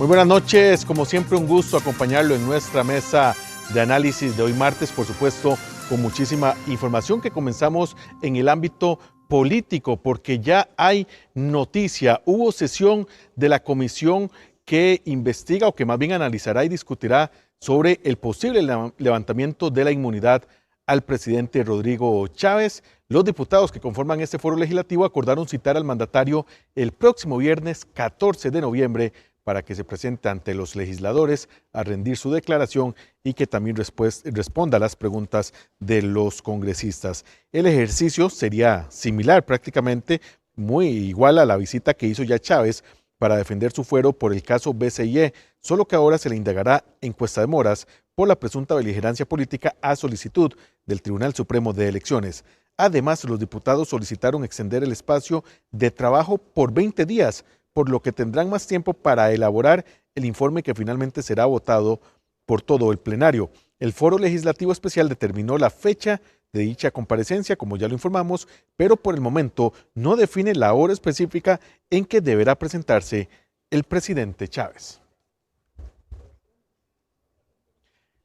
Muy buenas noches, como siempre un gusto acompañarlo en nuestra mesa de análisis de hoy martes, por supuesto con muchísima información que comenzamos en el ámbito político porque ya hay noticia, hubo sesión de la comisión que investiga o que más bien analizará y discutirá sobre el posible levantamiento de la inmunidad al presidente Rodrigo Chávez. Los diputados que conforman este foro legislativo acordaron citar al mandatario el próximo viernes 14 de noviembre para que se presente ante los legisladores a rendir su declaración y que también responda a las preguntas de los congresistas. El ejercicio sería similar, prácticamente muy igual a la visita que hizo ya Chávez para defender su fuero por el caso BCIE, solo que ahora se le indagará en Cuesta de Moras por la presunta beligerancia política a solicitud del Tribunal Supremo de Elecciones. Además, los diputados solicitaron extender el espacio de trabajo por 20 días, por lo que tendrán más tiempo para elaborar el informe que finalmente será votado por todo el plenario. El Foro Legislativo Especial determinó la fecha de dicha comparecencia, como ya lo informamos, pero por el momento no define la hora específica en que deberá presentarse el presidente Chávez.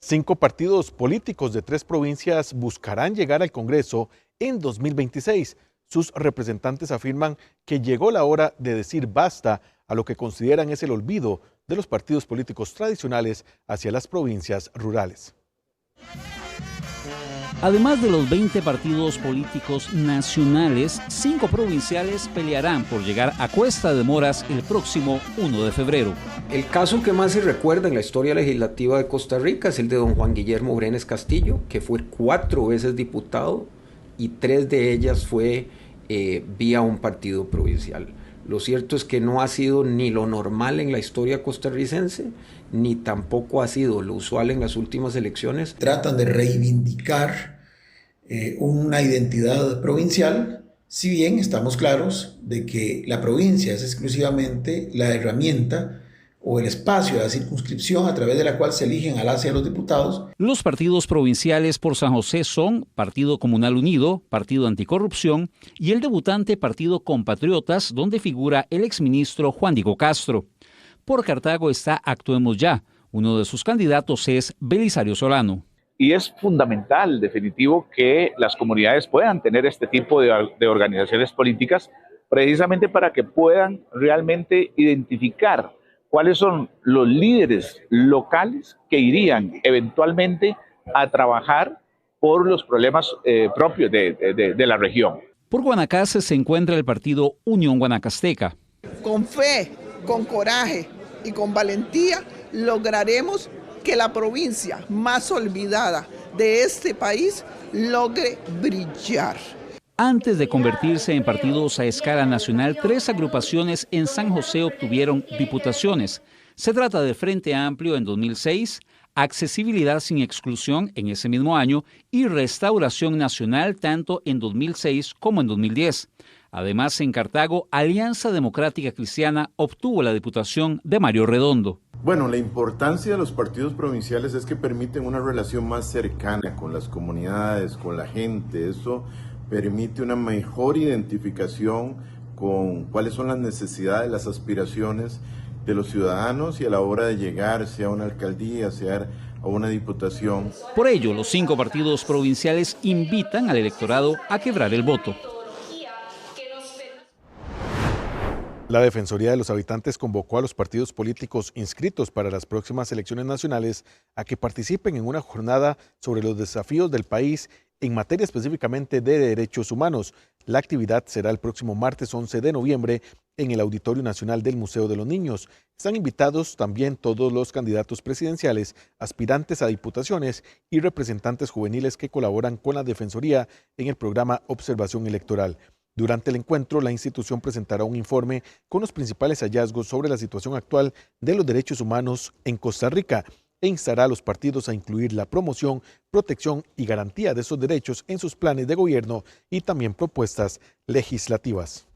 5 partidos políticos de 3 provincias buscarán llegar al Congreso en 2026. Sus representantes afirman que llegó la hora de decir basta a lo que consideran es el olvido de los partidos políticos tradicionales hacia las provincias rurales. Además de los 20 partidos políticos nacionales, 5 provinciales pelearán por llegar a Cuesta de Moras el próximo 1 de febrero. El caso que más se recuerda en la historia legislativa de Costa Rica es el de don Juan Guillermo Brenes Castillo, que fue 4 veces diputado y 3 de ellas fue vía un partido provincial. Lo cierto es que no ha sido ni lo normal en la historia costarricense, ni tampoco ha sido lo usual en las últimas elecciones. Tratan de reivindicar una identidad provincial, si bien estamos claros de que la provincia es exclusivamente la herramienta o el espacio de la circunscripción a través de la cual se eligen a las y a los diputados. Los partidos provinciales por San José son Partido Comunal Unido, Partido Anticorrupción y el debutante Partido Compatriotas, donde figura el exministro Juan Diego Castro. Por Cartago está Actuemos Ya. Uno de sus candidatos es Belisario Solano. Y es fundamental, definitivo, que las comunidades puedan tener este tipo de organizaciones políticas precisamente para que puedan realmente identificar cuáles son los líderes locales que irían eventualmente a trabajar por los problemas propios de la región. Por Guanacaste se encuentra el partido Unión Guanacasteca. Con fe, con coraje y con valentía lograremos que la provincia más olvidada de este país logre brillar. Antes de convertirse en partidos a escala nacional, 3 agrupaciones en San José obtuvieron diputaciones. Se trata de Frente Amplio en 2006, Accesibilidad sin Exclusión en ese mismo año y Restauración Nacional tanto en 2006 como en 2010. Además, en Cartago, Alianza Democrática Cristiana obtuvo la diputación de Mario Redondo. Bueno, la importancia de los partidos provinciales es que permiten una relación más cercana con las comunidades, con la gente. Eso permite una mejor identificación con cuáles son las necesidades, las aspiraciones de los ciudadanos y a la hora de llegar, sea a una alcaldía, sea a una diputación. Por ello, los 5 partidos provinciales invitan al electorado a quebrar el voto. La Defensoría de los Habitantes convocó a los partidos políticos inscritos para las próximas elecciones nacionales a que participen en una jornada sobre los desafíos del país en materia específicamente de derechos humanos. La actividad será el próximo martes 11 de noviembre en el Auditorio Nacional del Museo de los Niños. Están invitados también todos los candidatos presidenciales, aspirantes a diputaciones y representantes juveniles que colaboran con la Defensoría en el programa Observación Electoral. Durante el encuentro, la institución presentará un informe con los principales hallazgos sobre la situación actual de los derechos humanos en Costa Rica e instará a los partidos a incluir la promoción, protección y garantía de esos derechos en sus planes de gobierno y también propuestas legislativas.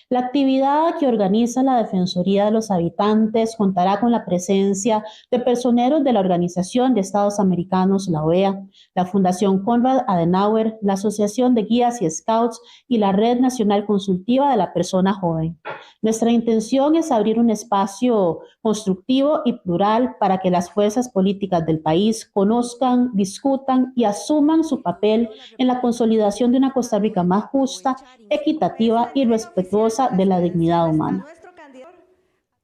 La actividad que organiza la Defensoría de los Habitantes contará con la presencia de personeros de la Organización de Estados Americanos, la OEA, la Fundación Konrad Adenauer, la Asociación de Guías y Scouts y la Red Nacional Consultiva de la Persona Joven. Nuestra intención es abrir un espacio constructivo y plural para que las fuerzas políticas del país conozcan, discutan y asuman su papel en la consolidación de una Costa Rica más justa, equitativa y respetuosa de la dignidad humana.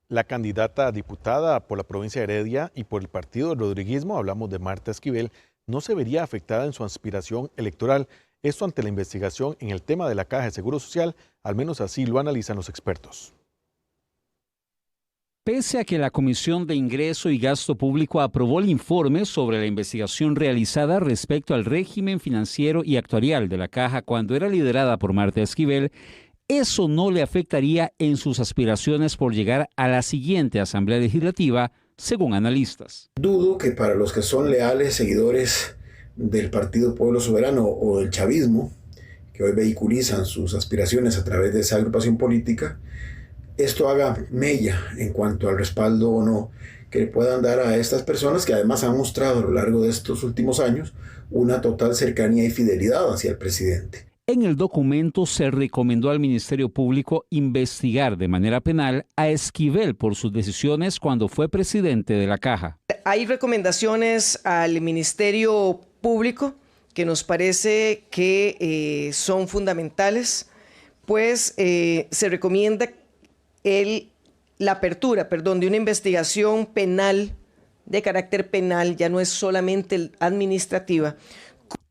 La candidata a diputada por la provincia de Heredia y por el partido del rodriguismo, hablamos de Marta Esquivel, no se vería afectada en su aspiración electoral. Esto ante la investigación en el tema de la Caja de Seguro Social, al menos así lo analizan los expertos. Pese a que la Comisión de Ingreso y Gasto Público aprobó el informe sobre la investigación realizada respecto al régimen financiero y actuarial de la Caja cuando era liderada por Marta Esquivel, eso no le afectaría en sus aspiraciones por llegar a la siguiente Asamblea Legislativa, según analistas. Dudo que para los que son leales seguidores del Partido Pueblo Soberano o del chavismo, que hoy vehiculizan sus aspiraciones a través de esa agrupación política, esto haga mella en cuanto al respaldo o no que le puedan dar a estas personas que además han mostrado a lo largo de estos últimos años una total cercanía y fidelidad hacia el presidente. En el documento se recomendó al Ministerio Público investigar de manera penal a Esquivel por sus decisiones cuando fue presidente de la Caja. Hay recomendaciones al Ministerio Público que nos parece que son fundamentales, pues se recomienda la apertura de una investigación penal, de carácter penal, ya no es solamente administrativa.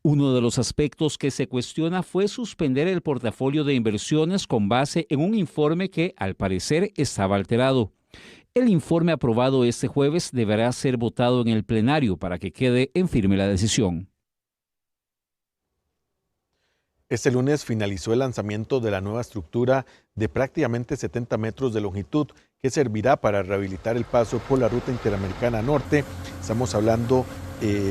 Uno de los aspectos que se cuestiona fue suspender el portafolio de inversiones con base en un informe que, al parecer, estaba alterado. El informe aprobado este jueves deberá ser votado en el plenario para que quede en firme la decisión. Este lunes finalizó el lanzamiento de la nueva estructura de prácticamente 70 metros de longitud que servirá para rehabilitar el paso por la Ruta Interamericana Norte. Estamos hablando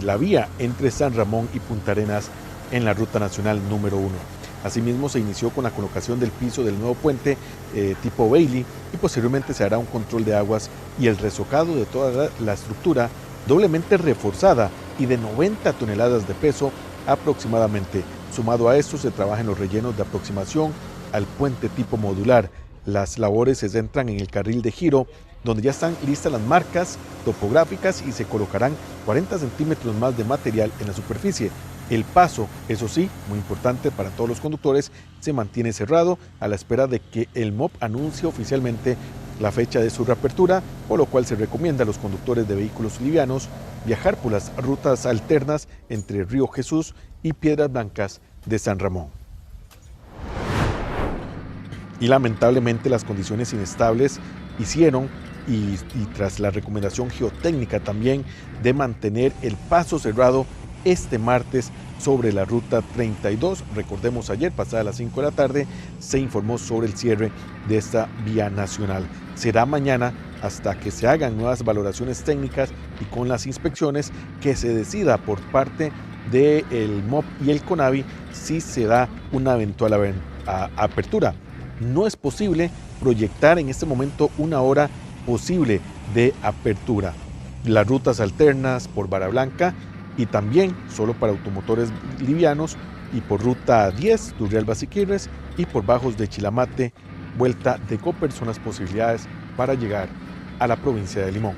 la vía entre San Ramón y Punta Arenas en la Ruta Nacional número 1. Asimismo, se inició con la colocación del piso del nuevo puente tipo Bailey y posteriormente se hará un control de aguas y el resocado de toda la estructura doblemente reforzada y de 90 toneladas de peso aproximadamente. Sumado a esto, se trabaja en los rellenos de aproximación al puente tipo modular. Las labores se centran en el carril de giro, donde ya están listas las marcas topográficas y se colocarán 40 centímetros más de material en la superficie. El paso, eso sí, muy importante para todos los conductores, se mantiene cerrado a la espera de que el MOP anuncie oficialmente la fecha de su reapertura, por lo cual se recomienda a los conductores de vehículos livianos viajar por las rutas alternas entre Río Jesús y Piedras Blancas de San Ramón. Y lamentablemente las condiciones inestables hicieron, y tras la recomendación geotécnica también, de mantener el paso cerrado este martes sobre la Ruta 32. Recordemos, ayer, pasada las 5 de la tarde, se informó sobre el cierre de esta vía nacional. Será mañana, hasta que se hagan nuevas valoraciones técnicas y con las inspecciones, que se decida por parte del MOP y el CONAVI si se da una eventual apertura. No es posible proyectar en este momento una hora posible de apertura. Las rutas alternas por Vara Blanca y también solo para automotores livianos, y por Ruta 10, Turrialba-Siquirres, y por Bajos de Chilamate, Vuelta de Copper son las posibilidades para llegar a la provincia de Limón.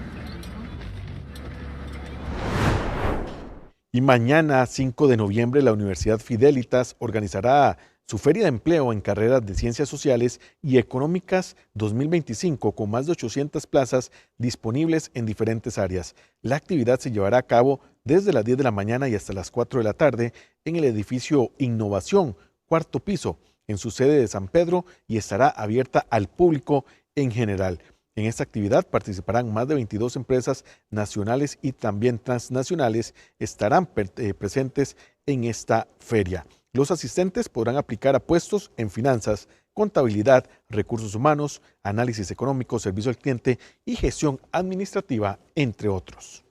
Y mañana, 5 de noviembre, la Universidad Fidelitas organizará su Feria de Empleo en carreras de Ciencias Sociales y Económicas 2025, con más de 800 plazas disponibles en diferentes áreas. La actividad se llevará a cabo desde las 10 de la mañana y hasta las 4 de la tarde en el edificio Innovación, cuarto piso, en su sede de San Pedro, y estará abierta al público en general. En esta actividad participarán más de 22 empresas nacionales y también transnacionales, estarán presentes en esta feria. Los asistentes podrán aplicar a puestos en finanzas, contabilidad, recursos humanos, análisis económico, servicio al cliente y gestión administrativa, entre otros.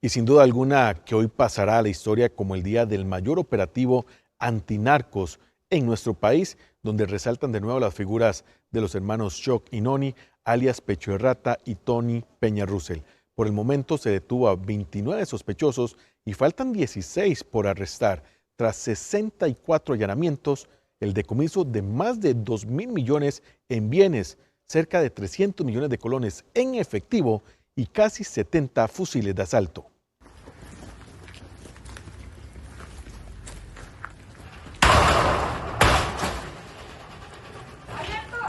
Y sin duda alguna que hoy pasará a la historia como el día del mayor operativo antinarcos en nuestro país, donde resaltan de nuevo las figuras de los hermanos Choc y Noni, alias Pecho de Rata y Tony Peña Russell. Por el momento se detuvo a 29 sospechosos y faltan 16 por arrestar. Tras 64 allanamientos, el decomiso de más de 2.000 millones en bienes, cerca de 300 millones de colones en efectivo y casi 70 fusiles de asalto.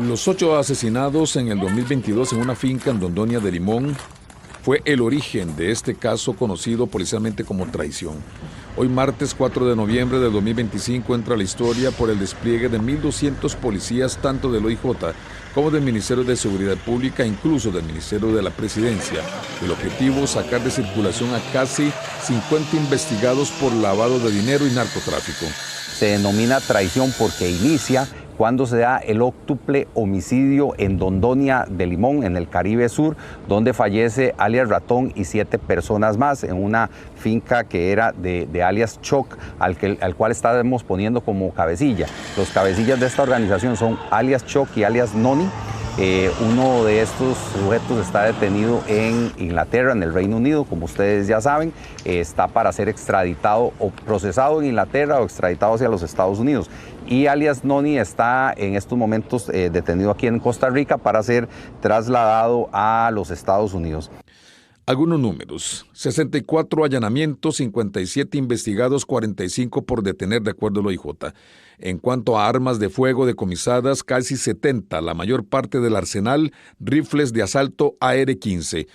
Los 8 asesinados en el 2022 en una finca en Dondoña de Limón fue el origen de este caso conocido policialmente como traición. Hoy martes 4 de noviembre del 2025 entra a la historia por el despliegue de 1.200 policías tanto del OIJ como del Ministerio de Seguridad Pública, incluso del Ministerio de la Presidencia. El objetivo es sacar de circulación a casi 50 investigados por lavado de dinero y narcotráfico. Se denomina traición porque inicia cuando se da el óctuple homicidio en Dondoña de Limón, en el Caribe Sur, donde fallece alias Ratón y 7 personas más en una finca que era de alias Choc, al cual estábamos poniendo como cabecilla. Los cabecillas de esta organización son alias Choc y alias Noni. Uno de estos sujetos está detenido en Inglaterra, en el Reino Unido, como ustedes ya saben, está para ser extraditado o procesado en Inglaterra o extraditado hacia los Estados Unidos. Y alias Noni está en estos momentos detenido aquí en Costa Rica para ser trasladado a los Estados Unidos. Algunos números: 64 allanamientos, 57 investigados, 45 por detener de acuerdo al OIJ. En cuanto a armas de fuego decomisadas, casi 70, la mayor parte del arsenal, rifles de asalto AR-15.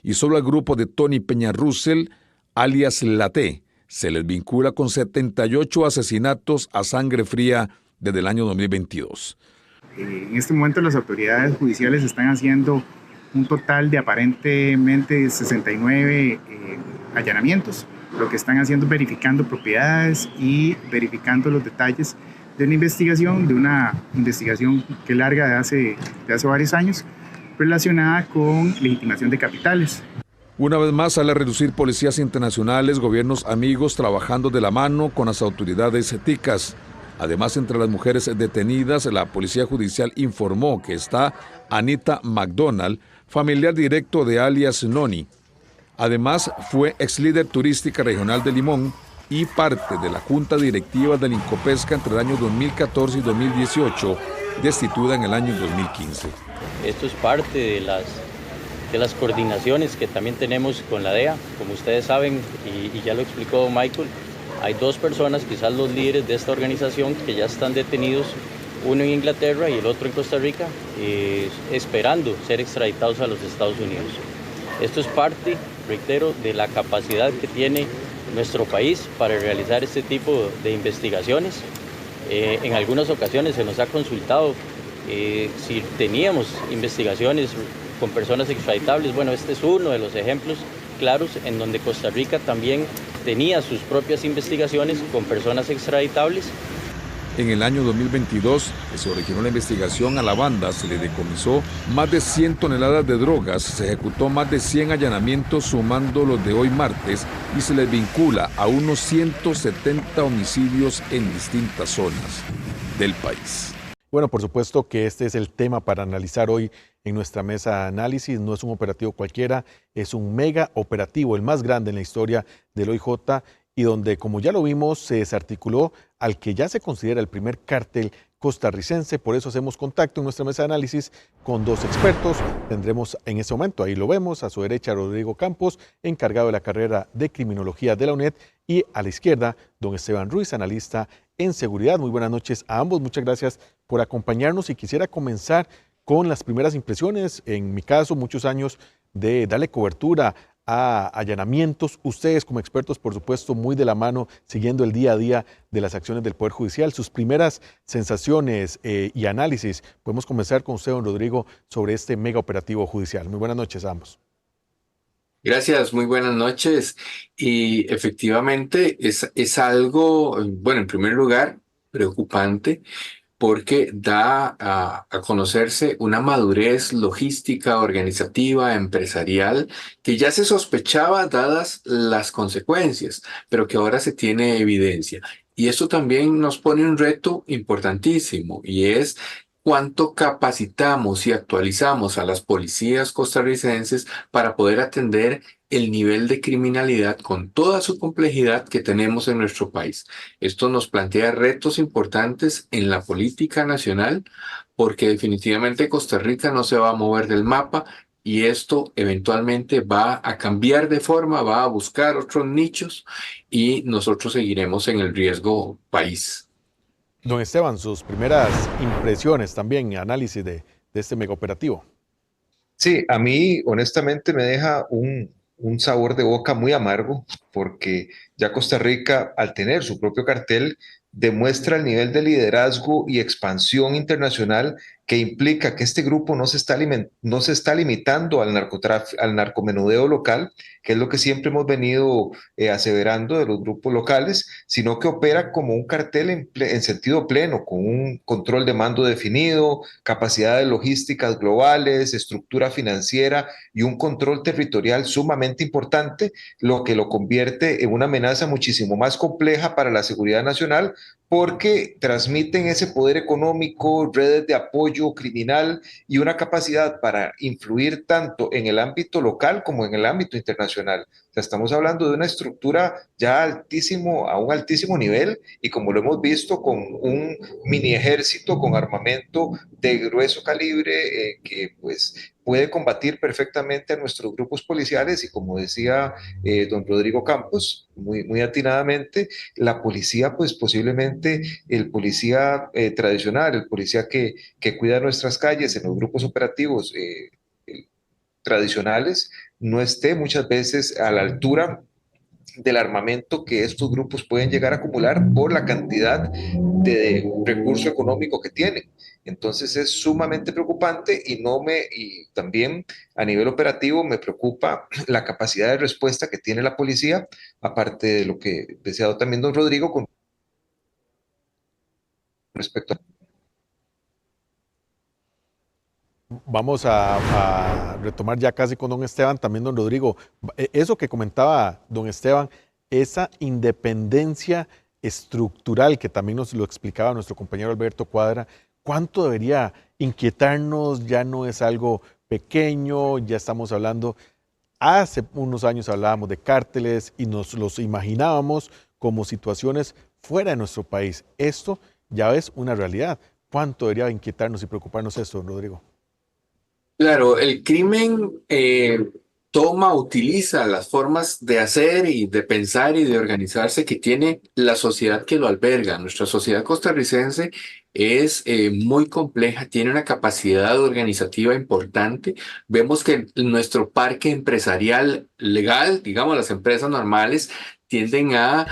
Y solo al grupo de Tony Peña Russell, alias Laté, se les vincula con 78 asesinatos a sangre fría desde el año 2022. En este momento las autoridades judiciales están haciendo un total de aparentemente 69 allanamientos. Lo que están haciendo es verificando propiedades y verificando los detalles de una investigación que es larga de hace varios años, relacionada con legitimación de capitales. Una vez más sale a reducir policías internacionales, gobiernos amigos trabajando de la mano con las autoridades ticas. Además, entre las mujeres detenidas, la Policía Judicial informó que está Anita McDonald, familiar directo de alias Noni. Además, fue ex líder turística regional de Limón y parte de la Junta Directiva del Incopesca entre el año 2014 y 2018, destituida en el año 2015. Esto es parte de las coordinaciones que también tenemos con la DEA. Como ustedes saben, y ya lo explicó Michael, hay 2 personas, quizás los líderes de esta organización, que ya están detenidos, uno en Inglaterra y el otro en Costa Rica, esperando ser extraditados a los Estados Unidos. Esto es parte, reitero, de la capacidad que tiene nuestro país para realizar este tipo de investigaciones. En algunas ocasiones se nos ha consultado si teníamos investigaciones con personas extraditables. Bueno, este es uno de los ejemplos claros en donde Costa Rica también tenía sus propias investigaciones con personas extraditables. En el año 2022, que se originó la investigación, a la banda se le decomisó más de 100 toneladas de drogas, se ejecutó más de 100 allanamientos sumando los de hoy martes y se les vincula a unos 170 homicidios en distintas zonas del país. Bueno, por supuesto que este es el tema para analizar hoy en nuestra mesa de análisis. No es un operativo cualquiera, es un mega operativo, el más grande en la historia del OIJ, y donde, como ya lo vimos, se desarticuló al que ya se considera el primer cártel costarricense. Por eso hacemos contacto en nuestra mesa de análisis con 2 expertos. Tendremos en este momento, ahí lo vemos, a su derecha Rodrigo Campos, encargado de la carrera de Criminología de la UNED, y a la izquierda, don Esteban Ruiz, analista en seguridad. Muy buenas noches a ambos, muchas gracias por acompañarnos, y quisiera comenzar con las primeras impresiones. En mi caso, muchos años de darle cobertura a allanamientos, ustedes como expertos, por supuesto, muy de la mano, siguiendo el día a día de las acciones del Poder Judicial. Sus primeras sensaciones y análisis. Podemos comenzar con usted, don Rodrigo, sobre este mega operativo judicial. Muy buenas noches a ambos. Gracias, muy buenas noches. Y efectivamente es algo, bueno, en primer lugar, preocupante, porque da a conocerse una madurez logística, organizativa, empresarial, que ya se sospechaba dadas las consecuencias, pero que ahora se tiene evidencia. Y esto también nos pone un reto importantísimo, y es cuánto capacitamos y actualizamos a las policías costarricenses para poder atender el nivel de criminalidad con toda su complejidad que tenemos en nuestro país. Esto nos plantea retos importantes en la política nacional, porque definitivamente Costa Rica no se va a mover del mapa y esto eventualmente va a cambiar de forma, va a buscar otros nichos y nosotros seguiremos en el riesgo país. Don Esteban, sus primeras impresiones también, análisis de este megaoperativo. Sí, a mí honestamente me deja un sabor de boca muy amargo, porque ya Costa Rica, al tener su propio cartel, demuestra el nivel de liderazgo y expansión internacional que implica que este grupo no se está limitando al narcomenudeo local, que es lo que siempre hemos venido aseverando de los grupos locales, sino que opera como un cartel en sentido pleno, con un control de mando definido, capacidades logísticas globales, estructura financiera y un control territorial sumamente importante, lo que lo convierte en una amenaza muchísimo más compleja para la seguridad nacional, porque transmiten ese poder económico, redes de apoyo criminal y una capacidad para influir tanto en el ámbito local como en el ámbito internacional. O sea, estamos hablando de una estructura ya a un altísimo nivel, y como lo hemos visto, con un mini ejército con armamento de grueso calibre que pues puede combatir perfectamente a nuestros grupos policiales. Y como decía don Rodrigo Campos, muy atinadamente, la policía, pues posiblemente el policía tradicional, el policía que cuida nuestras calles en los grupos operativos tradicionales, no esté muchas veces a la altura del armamento que estos grupos pueden llegar a acumular por la cantidad de recurso económico que tienen. Entonces es sumamente preocupante, y también a nivel operativo me preocupa la capacidad de respuesta que tiene la policía, aparte de lo que deseado también don Rodrigo con respecto a... Vamos a retomar ya casi con don Esteban, también don Rodrigo. Eso que comentaba don Esteban, esa independencia estructural que también nos lo explicaba nuestro compañero Alberto Cuadra, ¿cuánto debería inquietarnos? Ya no es algo pequeño, ya estamos hablando, hace unos años hablábamos de cárteles y nos los imaginábamos como situaciones fuera de nuestro país. Esto ya es una realidad. ¿Cuánto debería inquietarnos y preocuparnos esto, don Rodrigo? Claro, el crimen utiliza las formas de hacer y de pensar y de organizarse que tiene la sociedad que lo alberga. Nuestra sociedad costarricense es muy compleja, tiene una capacidad organizativa importante. Vemos que nuestro parque empresarial legal, digamos, las empresas normales, tienden a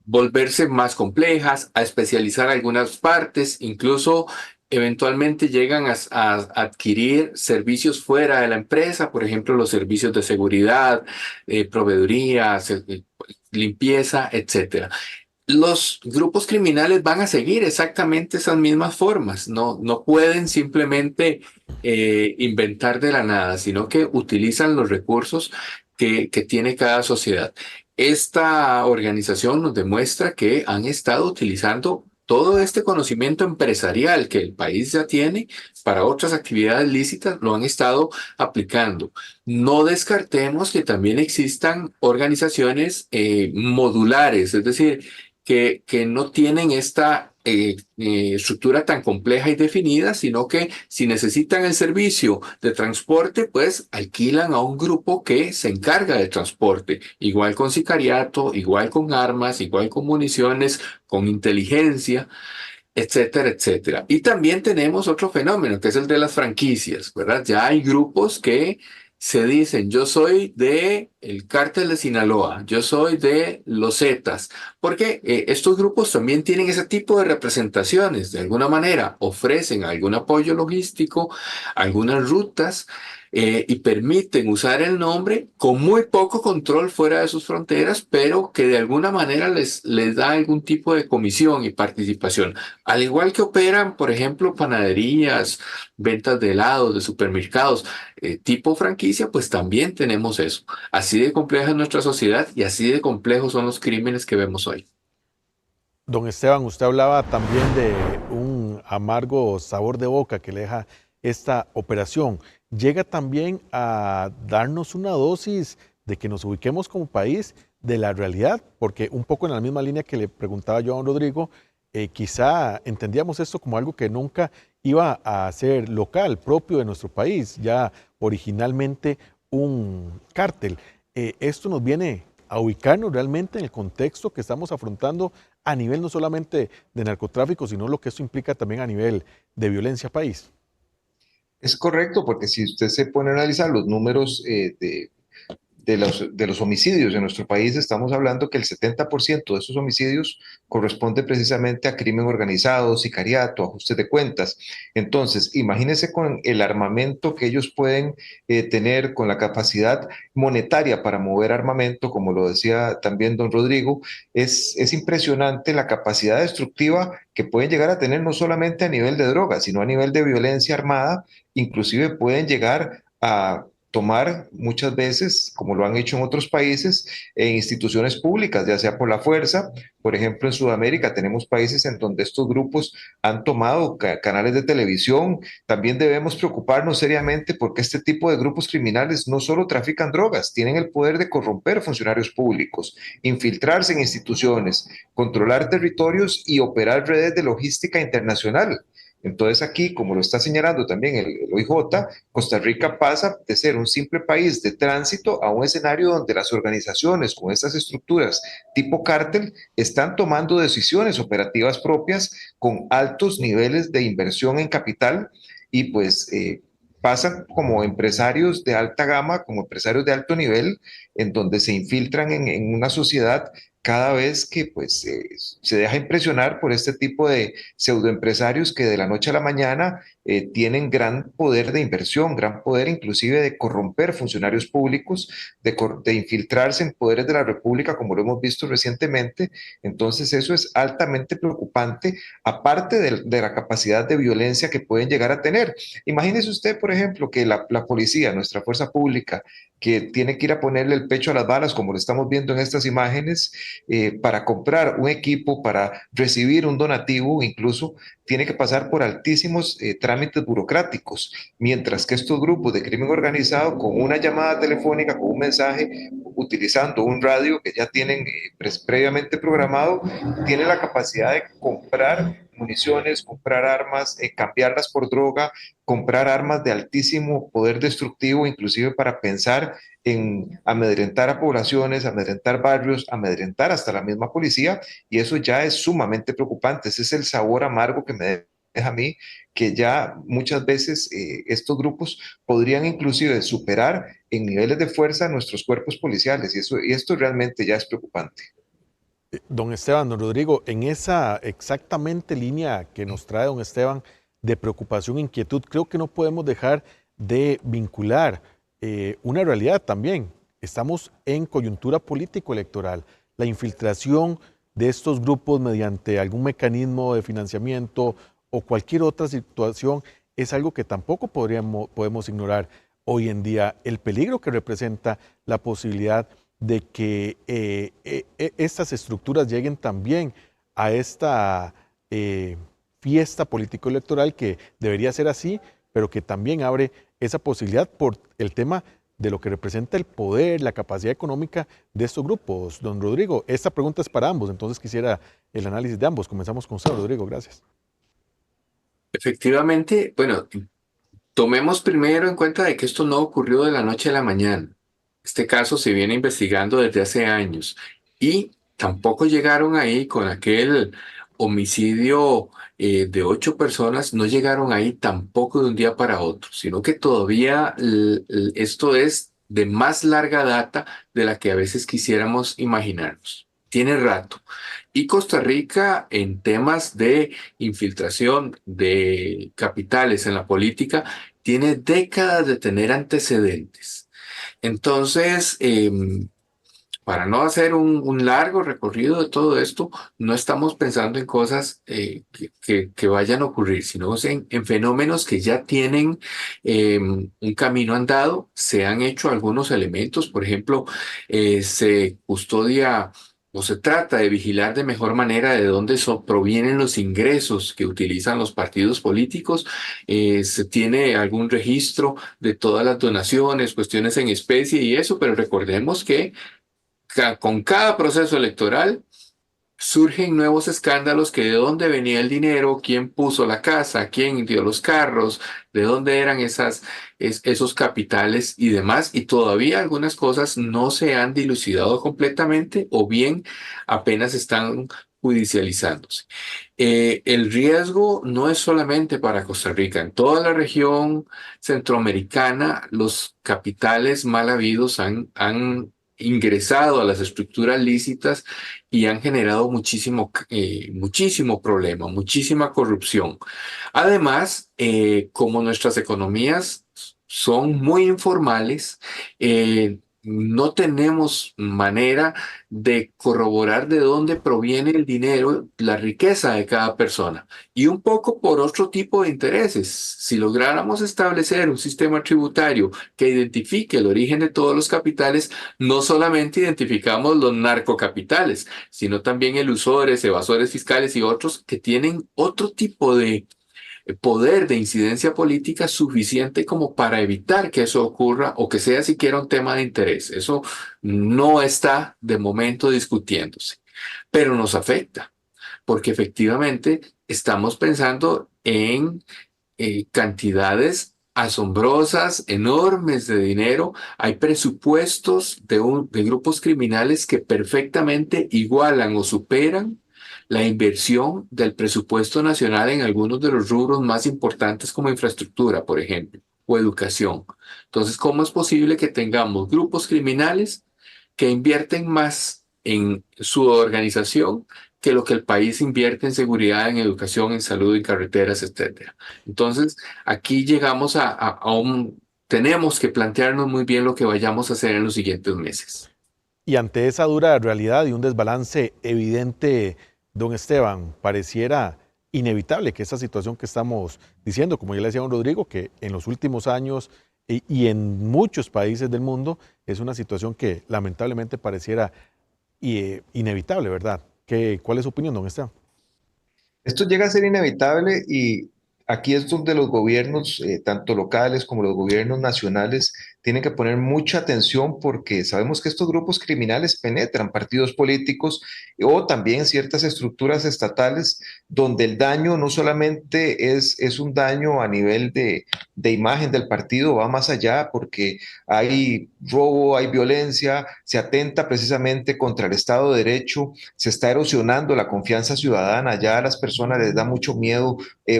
volverse más complejas, a especializar algunas partes, incluso eventualmente llegan a adquirir servicios fuera de la empresa, por ejemplo, los servicios de seguridad, proveeduría, limpieza, etc. Los grupos criminales van a seguir exactamente esas mismas formas, no pueden simplemente inventar de la nada, sino que utilizan los recursos que tiene cada sociedad. Esta organización nos demuestra que han estado utilizando todo este conocimiento empresarial que el país ya tiene para otras actividades lícitas, lo han estado aplicando. No descartemos que también existan organizaciones modulares, es decir, que no tienen esta estructura tan compleja y definida, sino que si necesitan el servicio de transporte, pues alquilan a un grupo que se encarga de transporte, igual con sicariato, igual con armas, igual con municiones, con inteligencia, etcétera, etcétera. Y también tenemos otro fenómeno, que es el de las franquicias, ¿verdad? Ya hay grupos que se dicen, yo soy de el cártel de Sinaloa, yo soy de los Zetas, porque estos grupos también tienen ese tipo de representaciones, de alguna manera ofrecen algún apoyo logístico, algunas rutas, y permiten usar el nombre con muy poco control fuera de sus fronteras, pero que de alguna manera les da algún tipo de comisión y participación. Al igual que operan, por ejemplo, panaderías, ventas de helados, de supermercados, tipo franquicia, pues también tenemos eso. Así de compleja es nuestra sociedad y así de complejos son los crímenes que vemos hoy. Don Esteban, usted hablaba también de un amargo sabor de boca que le deja esta operación. Llega también a darnos una dosis de que nos ubiquemos como país de la realidad, porque un poco en la misma línea que le preguntaba yo a don Rodrigo, quizá entendíamos esto como algo que nunca iba a ser local, propio de nuestro país, ya originalmente un cártel. Esto nos viene a ubicarnos realmente en el contexto que estamos afrontando a nivel no solamente de narcotráfico, sino lo que esto implica también a nivel de violencia país. Es correcto, porque si usted se pone a analizar los números de los homicidios en nuestro país, estamos hablando que el 70% de esos homicidios corresponde precisamente a crimen organizado, sicariato, ajustes de cuentas. Entonces, imagínense con el armamento que ellos pueden tener, con la capacidad monetaria para mover armamento, como lo decía también don Rodrigo, es impresionante la capacidad destructiva que pueden llegar a tener no solamente a nivel de drogas, sino a nivel de violencia armada, inclusive pueden llegar a tomar muchas veces, como lo han hecho en otros países, en instituciones públicas, ya sea por la fuerza. Por ejemplo, en Sudamérica tenemos países en donde estos grupos han tomado canales de televisión. También debemos preocuparnos seriamente porque este tipo de grupos criminales no solo trafican drogas, tienen el poder de corromper funcionarios públicos, infiltrarse en instituciones, controlar territorios y operar redes de logística internacional. Entonces aquí, como lo está señalando también el OIJ, Costa Rica pasa de ser un simple país de tránsito a un escenario donde las organizaciones con estas estructuras tipo cártel están tomando decisiones operativas propias con altos niveles de inversión en capital y pues pasan como empresarios de alta gama, como empresarios de alto nivel, en donde se infiltran en una sociedad cada vez que pues, se deja impresionar por este tipo de pseudoempresarios que de la noche a la mañana tienen gran poder de inversión, gran poder inclusive de corromper funcionarios públicos, de infiltrarse en poderes de la República, como lo hemos visto recientemente. Entonces eso es altamente preocupante, aparte de la capacidad de violencia que pueden llegar a tener. Imagínese usted, por ejemplo, que la policía, nuestra fuerza pública, que tiene que ir a ponerle el pecho a las balas, como lo estamos viendo en estas imágenes, para comprar un equipo, para recibir un donativo, incluso tiene que pasar por altísimos trámites burocráticos, mientras que estos grupos de crimen organizado, con una llamada telefónica, con un mensaje, utilizando un radio que ya tienen previamente programado, tienen la capacidad de comprar municiones, comprar armas, cambiarlas por droga, comprar armas de altísimo poder destructivo, inclusive para pensar en amedrentar a poblaciones, amedrentar barrios, amedrentar hasta la misma policía, y eso ya es sumamente preocupante. Ese es el sabor amargo que me deja a mí, que ya muchas veces estos grupos podrían inclusive superar en niveles de fuerza a nuestros cuerpos policiales, y esto realmente ya es preocupante. Don Esteban, don Rodrigo, en esa exactamente línea que nos trae don Esteban de preocupación e inquietud, creo que no podemos dejar de vincular una realidad también. Estamos en coyuntura político-electoral. La infiltración de estos grupos mediante algún mecanismo de financiamiento o cualquier otra situación es algo que tampoco podemos ignorar hoy en día. El peligro que representa la posibilidad de que estas estructuras lleguen también a esta fiesta político-electoral que debería ser así, pero que también abre esa posibilidad por el tema de lo que representa el poder, la capacidad económica de estos grupos. Don Rodrigo, esta pregunta es para ambos, entonces quisiera el análisis de ambos. Comenzamos con usted, Rodrigo, gracias. Efectivamente, bueno, tomemos primero en cuenta de que esto no ocurrió de la noche a la mañana. Este caso se viene investigando desde hace años y tampoco llegaron ahí con aquel homicidio de 8 personas, no llegaron ahí tampoco de un día para otro, sino que todavía esto es de más larga data de la que a veces quisiéramos imaginarnos. Tiene rato. Y Costa Rica, en temas de infiltración de capitales en la política, tiene décadas de tener antecedentes. Entonces, para no hacer un largo recorrido de todo esto, no estamos pensando en cosas que vayan a ocurrir, sino en fenómenos que ya tienen un camino andado. Se han hecho algunos elementos, por ejemplo, se custodia o se trata de vigilar de mejor manera de dónde provienen los ingresos que utilizan los partidos políticos. Se tiene algún registro de todas las donaciones, cuestiones en especie y eso, pero recordemos que con cada proceso electoral surgen nuevos escándalos que de dónde venía el dinero, quién puso la casa, quién dio los carros, de dónde eran esos capitales y demás. Y todavía algunas cosas no se han dilucidado completamente o bien apenas están judicializándose. El riesgo no es solamente para Costa Rica. En toda la región centroamericana, los capitales mal habidos han ingresado a las estructuras lícitas y han generado muchísimo problema, muchísima corrupción. Además, como nuestras economías son muy informales, no tenemos manera de corroborar de dónde proviene el dinero, la riqueza de cada persona. Y un poco por otro tipo de intereses. Si lográramos establecer un sistema tributario que identifique el origen de todos los capitales, no solamente identificamos los narcocapitales, sino también elusores, evasores fiscales y otros que tienen otro tipo de poder de incidencia política suficiente como para evitar que eso ocurra o que sea siquiera un tema de interés. Eso no está de momento discutiéndose, pero nos afecta, porque efectivamente estamos pensando en cantidades asombrosas, enormes de dinero. Hay presupuestos de grupos criminales que perfectamente igualan o superan la inversión del presupuesto nacional en algunos de los rubros más importantes como infraestructura, por ejemplo, o educación. Entonces, ¿cómo es posible que tengamos grupos criminales que invierten más en su organización que lo que el país invierte en seguridad, en educación, en salud, en carreteras, etcétera? Entonces, aquí llegamos tenemos que plantearnos muy bien lo que vayamos a hacer en los siguientes meses. Y ante esa dura realidad y un desbalance evidente, don Esteban, pareciera inevitable que esta situación que estamos diciendo, como ya le decía don Rodrigo, que en los últimos años y en muchos países del mundo es una situación que lamentablemente pareciera inevitable, ¿verdad? ¿Cuál es su opinión, don Esteban? Esto llega a ser inevitable y aquí es donde los gobiernos, tanto locales como los gobiernos nacionales, tienen que poner mucha atención porque sabemos que estos grupos criminales penetran partidos políticos o también ciertas estructuras estatales donde el daño no solamente es un daño a nivel de imagen del partido, va más allá porque hay robo, hay violencia, se atenta precisamente contra el Estado de Derecho, se está erosionando la confianza ciudadana, ya a las personas les da mucho miedo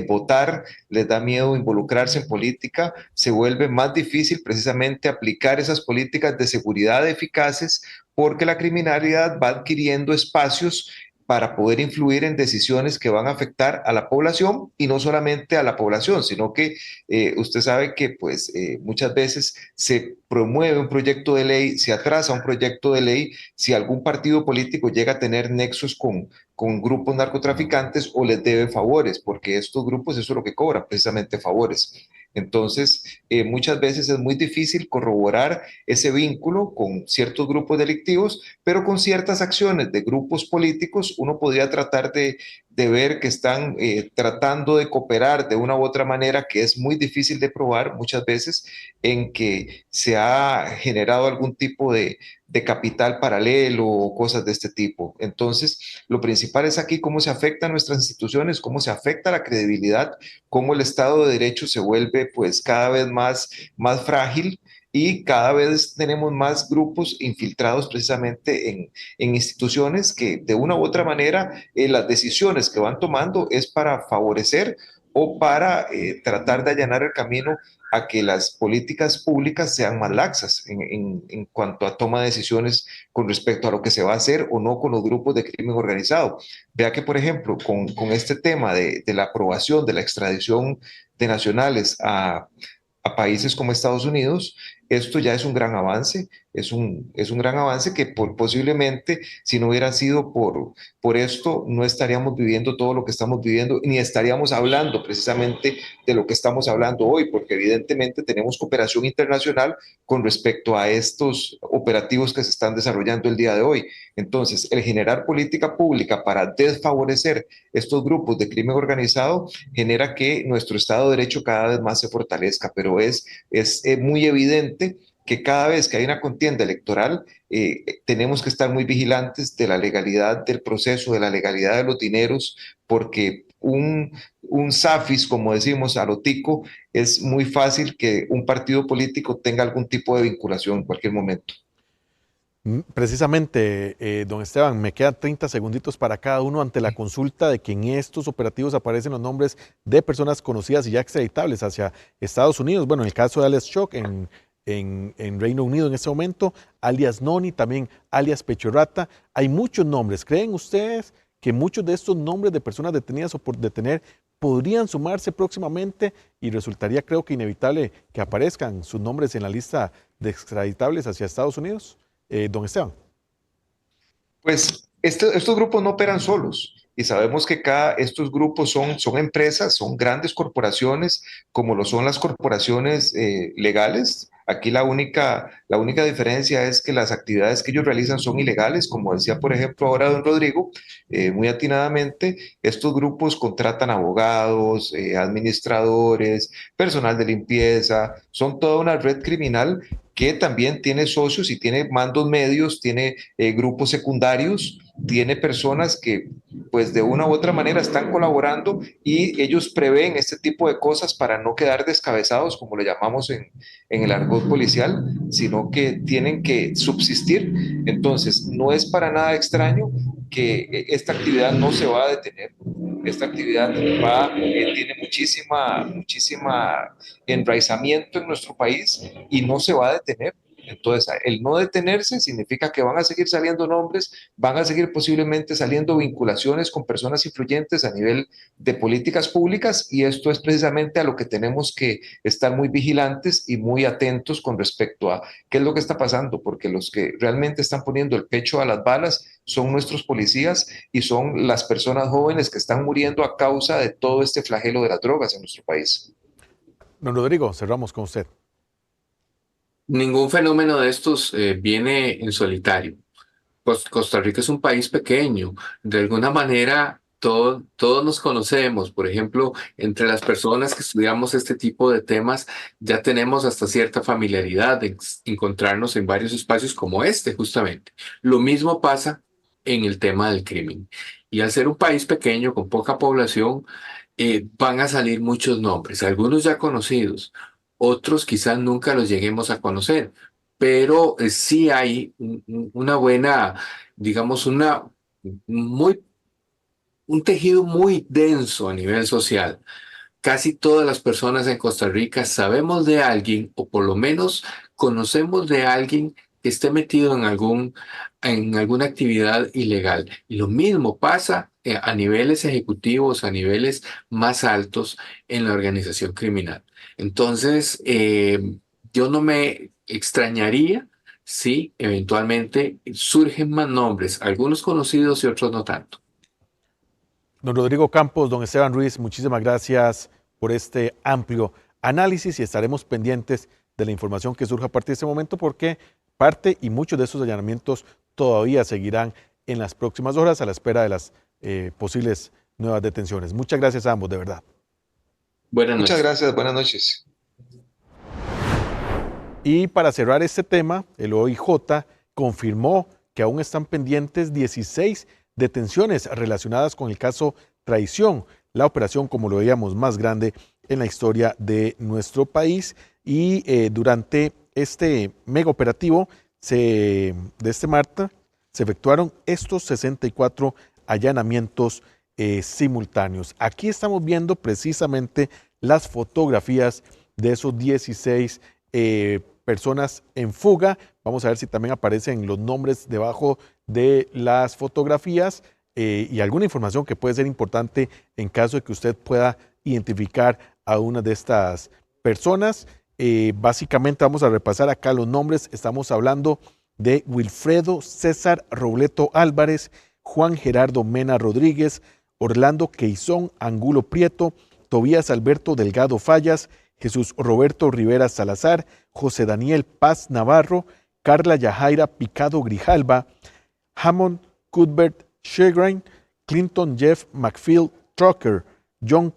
votar, les da miedo involucrarse en política, se vuelve más difícil precisamente aplicar esas políticas de seguridad eficaces porque la criminalidad va adquiriendo espacios para poder influir en decisiones que van a afectar a la población y no solamente a la población, sino que usted sabe que pues muchas veces se promueve un proyecto de ley, se atrasa un proyecto de ley si algún partido político llega a tener nexos con grupos narcotraficantes o les debe favores, porque estos grupos eso es lo que cobran, precisamente favores. Entonces, muchas veces es muy difícil corroborar ese vínculo con ciertos grupos delictivos, pero con ciertas acciones de grupos políticos uno podría tratar de ver que están tratando de cooperar de una u otra manera que es muy difícil de probar muchas veces en que se ha generado algún tipo de capital paralelo o cosas de este tipo. Entonces, lo principal es aquí cómo se afectan nuestras instituciones, cómo se afecta la credibilidad, cómo el Estado de Derecho se vuelve pues cada vez más frágil y cada vez tenemos más grupos infiltrados precisamente en instituciones que de una u otra manera las decisiones que van tomando es para favorecer o para tratar de allanar el camino a que las políticas públicas sean más laxas en cuanto a toma de decisiones con respecto a lo que se va a hacer o no con los grupos de crimen organizado. Vea que, por ejemplo, con este tema de la aprobación de la extradición de nacionales a a países como Estados Unidos, esto ya es un gran avance, es un gran avance que posiblemente si no hubiera sido por esto no estaríamos viviendo todo lo que estamos viviendo ni estaríamos hablando precisamente de lo que estamos hablando hoy, porque evidentemente tenemos cooperación internacional con respecto a estos operativos que se están desarrollando el día de hoy. Entonces, el generar política pública para desfavorecer estos grupos de crimen organizado genera que nuestro Estado de Derecho cada vez más se fortalezca, pero es muy evidente que cada vez que hay una contienda electoral tenemos que estar muy vigilantes de la legalidad del proceso, de la legalidad de los dineros, porque un zafis, como decimos, a lo tico, es muy fácil que un partido político tenga algún tipo de vinculación en cualquier momento. Precisamente, don Esteban, me quedan 30 segunditos para cada uno ante la consulta de que en estos operativos aparecen los nombres de personas conocidas y ya extraditables hacia Estados Unidos. Bueno, en el caso de alias Shock en Reino Unido en este momento, alias Noni, también alias Pechorrata. Hay muchos nombres. ¿Creen ustedes que muchos de estos nombres de personas detenidas o por detener podrían sumarse próximamente y resultaría, creo que inevitable, que aparezcan sus nombres en la lista de extraditables hacia Estados Unidos? Don Esteban. Pues estos grupos no operan solos y sabemos que estos grupos son empresas, son grandes corporaciones, como lo son las corporaciones legales. Aquí la única diferencia es que las actividades que ellos realizan son ilegales, como decía, por ejemplo, ahora don Rodrigo, muy atinadamente, estos grupos contratan abogados, administradores, personal de limpieza, son toda una red criminal que también tiene socios y tiene mandos medios, tiene grupos secundarios, tiene personas que pues de una u otra manera están colaborando y ellos prevén este tipo de cosas para no quedar descabezados, como le llamamos en el argot policial, sino que tienen que subsistir. Entonces, no es para nada extraño que esta actividad no se va a detener. Esta actividad tiene muchísima enraizamiento en nuestro país y no se va a detener. Entonces, el no detenerse significa que van a seguir saliendo nombres, van a seguir posiblemente saliendo vinculaciones con personas influyentes a nivel de políticas públicas y esto es precisamente a lo que tenemos que estar muy vigilantes y muy atentos con respecto a qué es lo que está pasando, porque los que realmente están poniendo el pecho a las balas son nuestros policías y son las personas jóvenes que están muriendo a causa de todo este flagelo de las drogas en nuestro país. Don Rodrigo, cerramos con usted. Ningún fenómeno de estos viene en solitario. Costa Rica es un país pequeño. De alguna manera, todos nos conocemos. Por ejemplo, entre las personas que estudiamos este tipo de temas, ya tenemos hasta cierta familiaridad de encontrarnos en varios espacios como este, justamente. Lo mismo pasa en el tema del crimen. Y al ser un país pequeño, con poca población, van a salir muchos nombres, algunos ya conocidos. Otros quizás nunca los lleguemos a conocer, pero sí hay una buena, digamos, un tejido muy denso a nivel social. Casi todas las personas en Costa Rica sabemos de alguien, o por lo menos conocemos de alguien que esté metido en alguna actividad ilegal. Y lo mismo pasa a niveles ejecutivos, a niveles más altos en la organización criminal. Entonces, yo no me extrañaría si eventualmente surgen más nombres, algunos conocidos y otros no tanto. Don Rodrigo Campos, don Esteban Ruiz, muchísimas gracias por este amplio análisis y estaremos pendientes de la información que surja a partir de este momento porque parte y muchos de estos allanamientos todavía seguirán en las próximas horas a la espera de las posibles nuevas detenciones. Muchas gracias a ambos, de verdad. Buenas noches. Muchas gracias, buenas noches. Y para cerrar este tema, el OIJ confirmó que aún están pendientes 16 detenciones relacionadas con el caso Traición, la operación, como lo veíamos, más grande en la historia de nuestro país. Y durante este mega operativo de este martes se efectuaron estos 64 allanamientos simultáneos. Aquí estamos viendo precisamente las fotografías de esos 16 personas en fuga. Vamos a ver si también aparecen los nombres debajo de las fotografías y alguna información que puede ser importante en caso de que usted pueda identificar a una de estas personas. Básicamente vamos a repasar acá los nombres. Estamos hablando de Wilfredo César Robleto Álvarez, Juan Gerardo Mena Rodríguez, Orlando Queizón Angulo Prieto, Tobías Alberto Delgado Fallas, Jesús Roberto Rivera Salazar, José Daniel Paz Navarro, Carla Yajaira Picado Grijalva, Hammond Cuthbert Shegrin, Clinton Jeff McPhail Trucker, John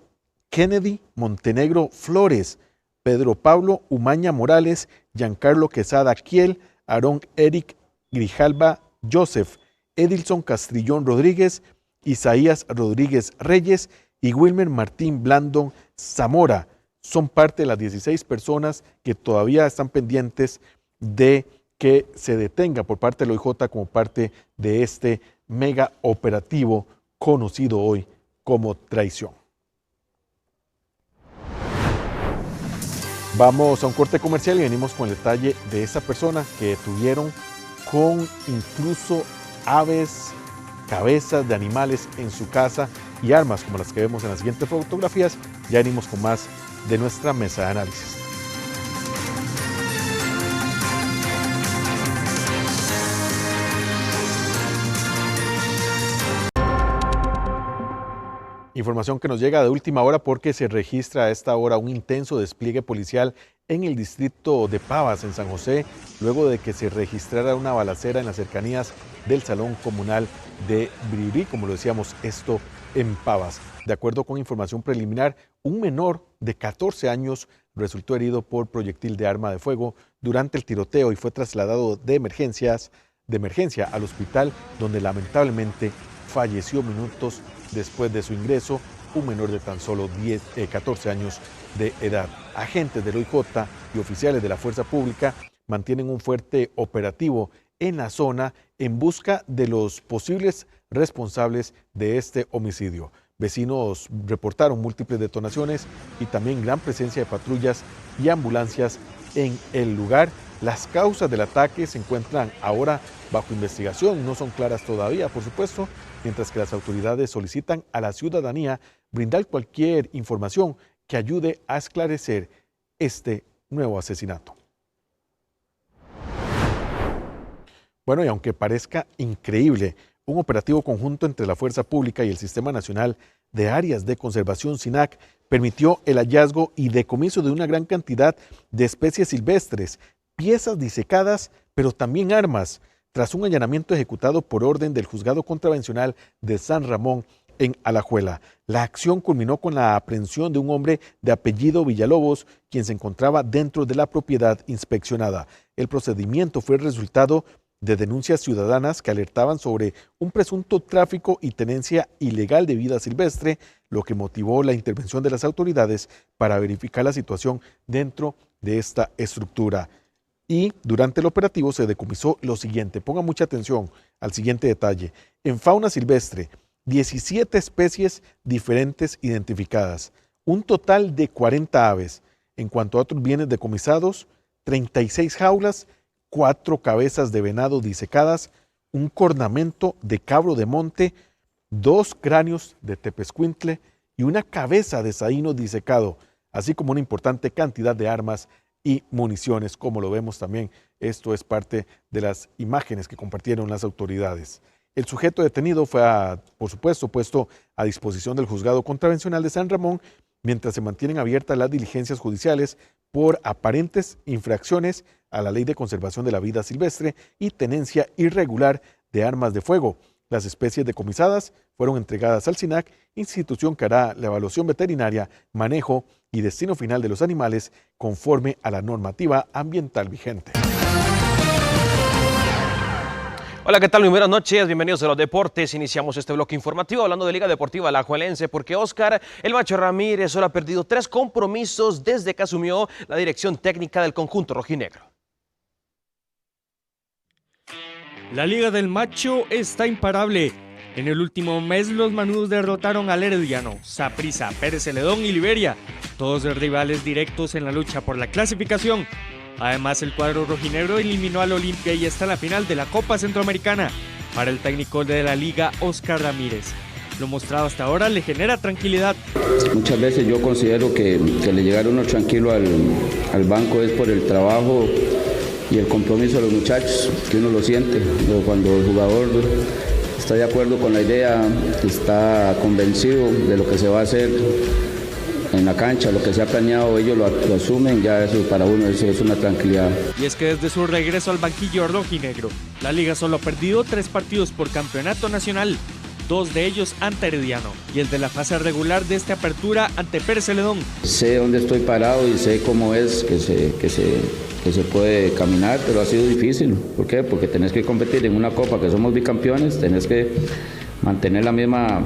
Kennedy Montenegro Flores, Pedro Pablo Umaña Morales, Giancarlo Quesada Kiel, Aarón Eric Grijalva Joseph, Edilson Castrillón Rodríguez, Isaías Rodríguez Reyes y Wilmer Martín Blandón Zamora. Son parte de las 16 personas que todavía están pendientes de que se detenga por parte del OIJ como parte de este mega operativo conocido hoy como traición. Vamos a un corte comercial y venimos con el detalle de esa persona que detuvieron con incluso aves, cabezas de animales en su casa y armas como las que vemos en las siguientes fotografías. Ya venimos con más de nuestra mesa de análisis. Información que nos llega de última hora porque se registra a esta hora un intenso despliegue policial en el distrito de Pavas, en San José, luego de que se registrara una balacera en las cercanías del Salón Comunal de Bribri, como lo decíamos, esto en Pavas. De acuerdo con información preliminar, un menor de 14 años resultó herido por proyectil de arma de fuego durante el tiroteo y fue trasladado de emergencia al hospital, donde lamentablemente falleció minutos después de su ingreso, un menor de tan solo 14 años de edad. Agentes del OIJ y oficiales de la Fuerza Pública mantienen un fuerte operativo en la zona en busca de los posibles responsables de este homicidio. Vecinos reportaron múltiples detonaciones y también gran presencia de patrullas y ambulancias en el lugar. Las causas del ataque se encuentran ahora bajo investigación, no son claras todavía, por supuesto, mientras que las autoridades solicitan a la ciudadanía brindar cualquier información que ayude a esclarecer este nuevo asesinato. Bueno, y aunque parezca increíble, un operativo conjunto entre la Fuerza Pública y el Sistema Nacional de Áreas de Conservación SINAC permitió el hallazgo y decomiso de una gran cantidad de especies silvestres, piezas disecadas, pero también armas, tras un allanamiento ejecutado por orden del Juzgado Contravencional de San Ramón en Alajuela. La acción culminó con la aprehensión de un hombre de apellido Villalobos, quien se encontraba dentro de la propiedad inspeccionada. El procedimiento fue el resultado de denuncias ciudadanas que alertaban sobre un presunto tráfico y tenencia ilegal de vida silvestre, lo que motivó la intervención de las autoridades para verificar la situación dentro de esta estructura. Y durante el operativo se decomisó lo siguiente, pongan mucha atención al siguiente detalle. En fauna silvestre, 17 especies diferentes identificadas, un total de 40 aves. En cuanto a otros bienes decomisados, 36 jaulas, 4 cabezas de venado disecadas, un cornamento de cabro de monte, 2 cráneos de tepezcuintle y una cabeza de saíno disecado, así como una importante cantidad de armas y municiones, como lo vemos también. Esto es parte de las imágenes que compartieron las autoridades. El sujeto detenido fue, por supuesto, puesto a disposición del Juzgado Contravencional de San Ramón, mientras se mantienen abiertas las diligencias judiciales por aparentes infracciones a la Ley de Conservación de la Vida Silvestre y tenencia irregular de armas de fuego. Las especies decomisadas fueron entregadas al SINAC, institución que hará la evaluación veterinaria, manejo y destino final de los animales conforme a la normativa ambiental vigente. Hola, ¿qué tal? Muy buenas noches, bienvenidos a los deportes. Iniciamos este bloque informativo hablando de Liga Deportiva Alajuelense porque Óscar El Macho Ramírez solo ha perdido 3 compromisos desde que asumió la dirección técnica del conjunto rojinegro. La Liga del Macho está imparable. En el último mes los manudos derrotaron al Herediano, Saprissa, Pérez Celedón y Liberia, todos rivales directos en la lucha por la clasificación. Además, el cuadro rojinegro eliminó al Olimpia y está en la final de la Copa Centroamericana. Para el técnico de la liga, Óscar Ramírez, Lo mostrado hasta ahora le genera tranquilidad. Muchas veces yo considero que le llegar uno tranquilo al banco es por el trabajo y el compromiso de los muchachos, que uno lo siente. Cuando el jugador está de acuerdo con la idea, está convencido de lo que se va a hacer en la cancha, lo que se ha planeado, ellos lo asumen, ya eso para uno eso es una tranquilidad. Y es que desde su regreso al banquillo rojinegro, la liga solo ha perdido 3 partidos por campeonato nacional, 2 de ellos ante Herediano y el de la fase regular de esta apertura ante Pérez Celedón. Sé dónde estoy parado y sé cómo es que se puede caminar, pero ha sido difícil. ¿Por qué? Porque tenés que competir en una copa que somos bicampeones, tenés que mantener la misma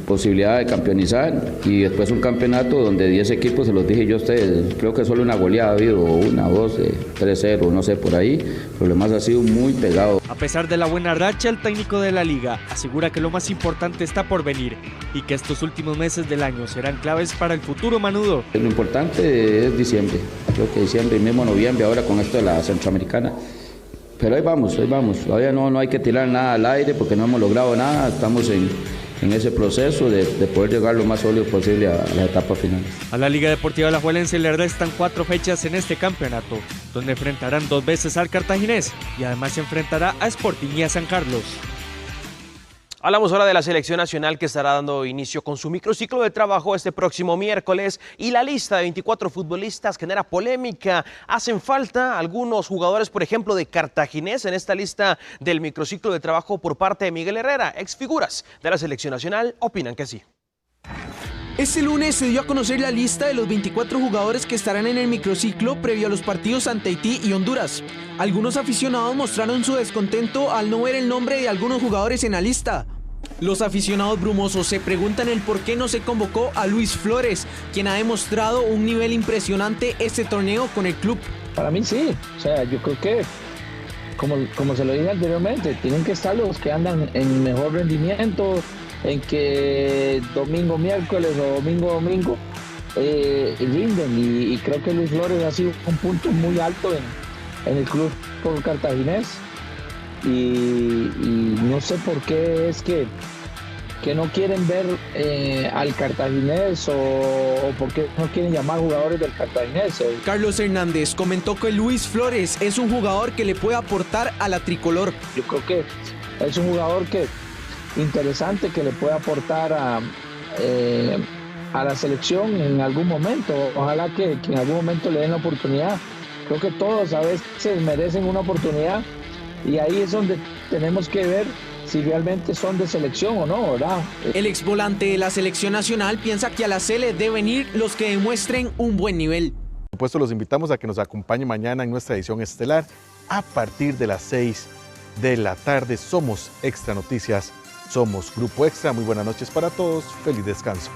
posibilidad de campeonizar y después un campeonato donde 10 equipos, se los dije yo a ustedes, creo que solo una goleada ha habido, 1 o 2, 3-0, no sé, por ahí, pero lo demás ha sido muy pegado. A pesar de la buena racha, el técnico de la liga asegura que lo más importante está por venir y que estos últimos meses del año serán claves para el futuro manudo. Lo importante es diciembre, creo que diciembre y mismo noviembre ahora con esto de la Centroamericana. Pero ahí vamos, todavía no hay que tirar nada al aire porque no hemos logrado nada, estamos en ese proceso de poder llegar lo más sólido posible a la etapa final. A la Liga Deportiva Alajuelense le restan 4 fechas en este campeonato, donde enfrentarán 2 veces al Cartaginés y además se enfrentará a Sporting y a San Carlos. Hablamos ahora de la selección nacional que estará dando inicio con su microciclo de trabajo este próximo miércoles y la lista de 24 futbolistas genera polémica. Hacen falta algunos jugadores, por ejemplo, de Cartaginés en esta lista del microciclo de trabajo por parte de Miguel Herrera. Exfiguras de la selección nacional opinan que sí. Este lunes se dio a conocer la lista de los 24 jugadores que estarán en el microciclo previo a los partidos ante Haití y Honduras. Algunos aficionados mostraron su descontento al no ver el nombre de algunos jugadores en la lista. Los aficionados brumosos se preguntan el por qué no se convocó a Luis Flores, quien ha demostrado un nivel impresionante este torneo con el club. Para mí sí, o sea, yo creo que, como se lo dije anteriormente, tienen que estar los que andan en mejor rendimiento, en que domingo, miércoles o domingo, rinden. Y creo que Luis Flores ha sido un punto muy alto en el club por Cartaginés. Y no sé por qué es que no quieren ver al Cartaginés o por qué no quieren llamar jugadores del Cartaginés. Carlos Hernández comentó que Luis Flores es un jugador que le puede aportar a la tricolor. Yo creo que es un jugador interesante que le puede aportar a la selección en algún momento. Ojalá que en algún momento le den la oportunidad. Creo que todos a veces merecen una oportunidad. Y ahí es donde tenemos que ver si realmente son de selección o no, ¿verdad? El exvolante de la selección nacional piensa que a la Sele deben ir los que demuestren un buen nivel. Por supuesto, los invitamos a que nos acompañen mañana en nuestra edición estelar a partir de las 6 de la tarde. Somos Extra Noticias, somos Grupo Extra. Muy buenas noches para todos, feliz descanso.